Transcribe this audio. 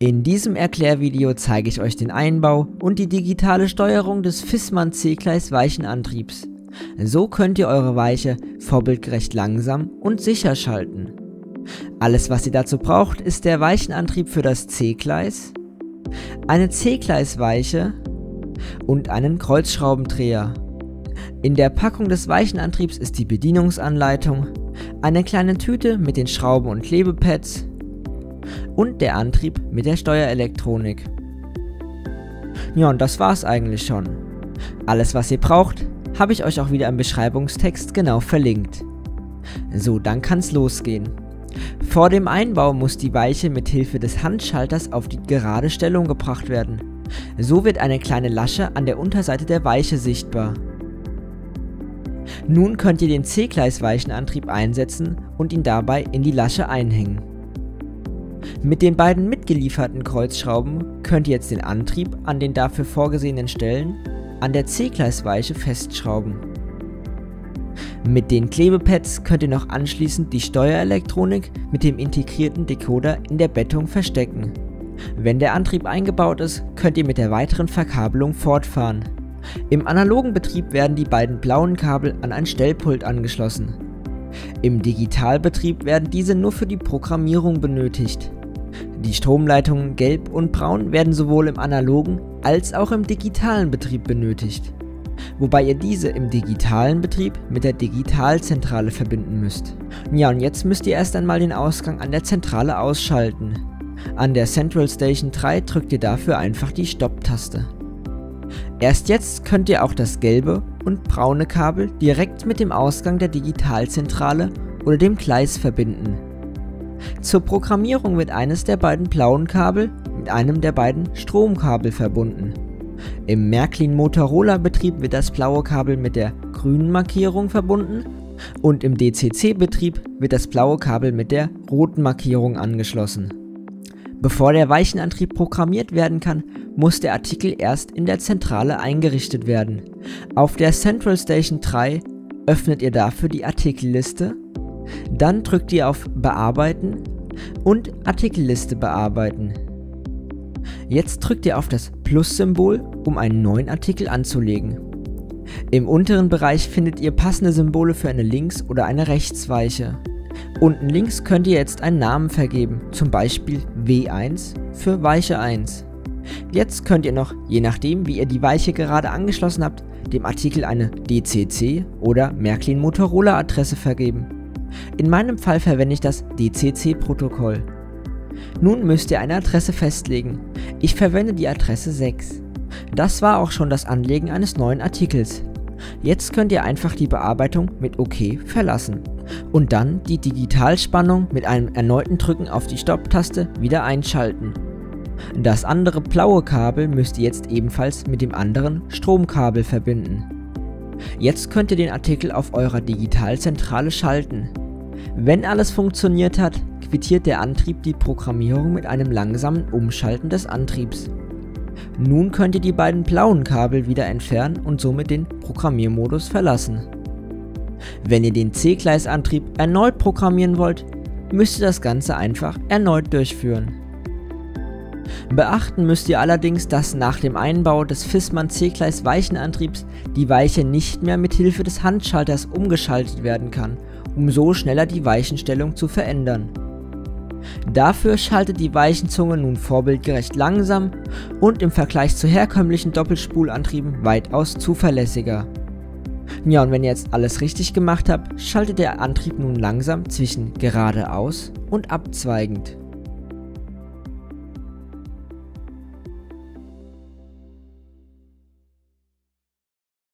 In diesem Erklärvideo zeige ich euch den Einbau und die digitale Steuerung des Viessmann C-Gleis Weichenantriebs. So könnt ihr eure Weiche vorbildgerecht langsam und sicher schalten. Alles, was ihr dazu braucht, ist der Weichenantrieb für das C-Gleis, eine C-Gleis-Weiche und einen Kreuzschraubendreher. In der Packung des Weichenantriebs ist die Bedienungsanleitung, eine kleine Tüte mit den Schrauben und Klebepads und der Antrieb mit der Steuerelektronik. Ja, und das war's eigentlich schon. Alles, was ihr braucht, habe ich euch auch wieder im Beschreibungstext genau verlinkt. So, dann kann's losgehen. Vor dem Einbau muss die Weiche mit Hilfe des Handschalters auf die gerade Stellung gebracht werden. So wird eine kleine Lasche an der Unterseite der Weiche sichtbar. Nun könnt ihr den C-Gleis-Weichenantrieb einsetzen und ihn dabei in die Lasche einhängen. Mit den beiden mitgelieferten Kreuzschrauben könnt ihr jetzt den Antrieb an den dafür vorgesehenen Stellen an der C-Gleis-Weiche festschrauben. Mit den Klebepads könnt ihr noch anschließend die Steuerelektronik mit dem integrierten Decoder in der Bettung verstecken. Wenn der Antrieb eingebaut ist, könnt ihr mit der weiteren Verkabelung fortfahren. Im analogen Betrieb werden die beiden blauen Kabel an ein Stellpult angeschlossen. Im Digitalbetrieb werden diese nur für die Programmierung benötigt. Die Stromleitungen Gelb und Braun werden sowohl im analogen als auch im digitalen Betrieb benötigt, wobei ihr diese im digitalen Betrieb mit der Digitalzentrale verbinden müsst. Ja, und jetzt müsst ihr erst einmal den Ausgang an der Zentrale ausschalten. An der Central Station 3 drückt ihr dafür einfach die Stopp-Taste. Erst jetzt könnt ihr auch das gelbe und braune Kabel direkt mit dem Ausgang der Digitalzentrale oder dem Gleis verbinden. Zur Programmierung wird eines der beiden blauen Kabel mit einem der beiden Stromkabel verbunden. Im Märklin-Motorola-Betrieb wird das blaue Kabel mit der grünen Markierung verbunden und im DCC-Betrieb wird das blaue Kabel mit der roten Markierung angeschlossen. Bevor der Weichenantrieb programmiert werden kann, muss der Artikel erst in der Zentrale eingerichtet werden. Auf der Central Station 3 öffnet ihr dafür die Artikelliste, dann drückt ihr auf Bearbeiten und Artikelliste bearbeiten. Jetzt drückt ihr auf das Plus-Symbol, um einen neuen Artikel anzulegen. Im unteren Bereich findet ihr passende Symbole für eine Links- oder eine Rechtsweiche. Unten links könnt ihr jetzt einen Namen vergeben, zum Beispiel W1 für Weiche 1. Jetzt könnt ihr noch, je nachdem wie ihr die Weiche gerade angeschlossen habt, dem Artikel eine DCC oder Märklin-Motorola-Adresse vergeben. In meinem Fall verwende ich das DCC-Protokoll. Nun müsst ihr eine Adresse festlegen. Ich verwende die Adresse 6. Das war auch schon das Anlegen eines neuen Artikels. Jetzt könnt ihr einfach die Bearbeitung mit OK verlassen und dann die Digitalspannung mit einem erneuten Drücken auf die Stopp-Taste wieder einschalten. Das andere blaue Kabel müsst ihr jetzt ebenfalls mit dem anderen Stromkabel verbinden. Jetzt könnt ihr den Artikel auf eurer Digitalzentrale schalten. Wenn alles funktioniert hat, quittiert der Antrieb die Programmierung mit einem langsamen Umschalten des Antriebs. Nun könnt ihr die beiden blauen Kabel wieder entfernen und somit den Programmiermodus verlassen. Wenn ihr den C-Gleisantrieb erneut programmieren wollt, müsst ihr das Ganze einfach erneut durchführen. Beachten müsst ihr allerdings, dass nach dem Einbau des Viessmann C-Gleis Weichenantriebs die Weiche nicht mehr mit Hilfe des Handschalters umgeschaltet werden kann, um so schneller die Weichenstellung zu verändern. Dafür schaltet die Weichenzunge nun vorbildgerecht langsam und im Vergleich zu herkömmlichen Doppelspulantrieben weitaus zuverlässiger. Ja, und wenn ihr jetzt alles richtig gemacht habt, schaltet der Antrieb nun langsam zwischen geradeaus und abzweigend.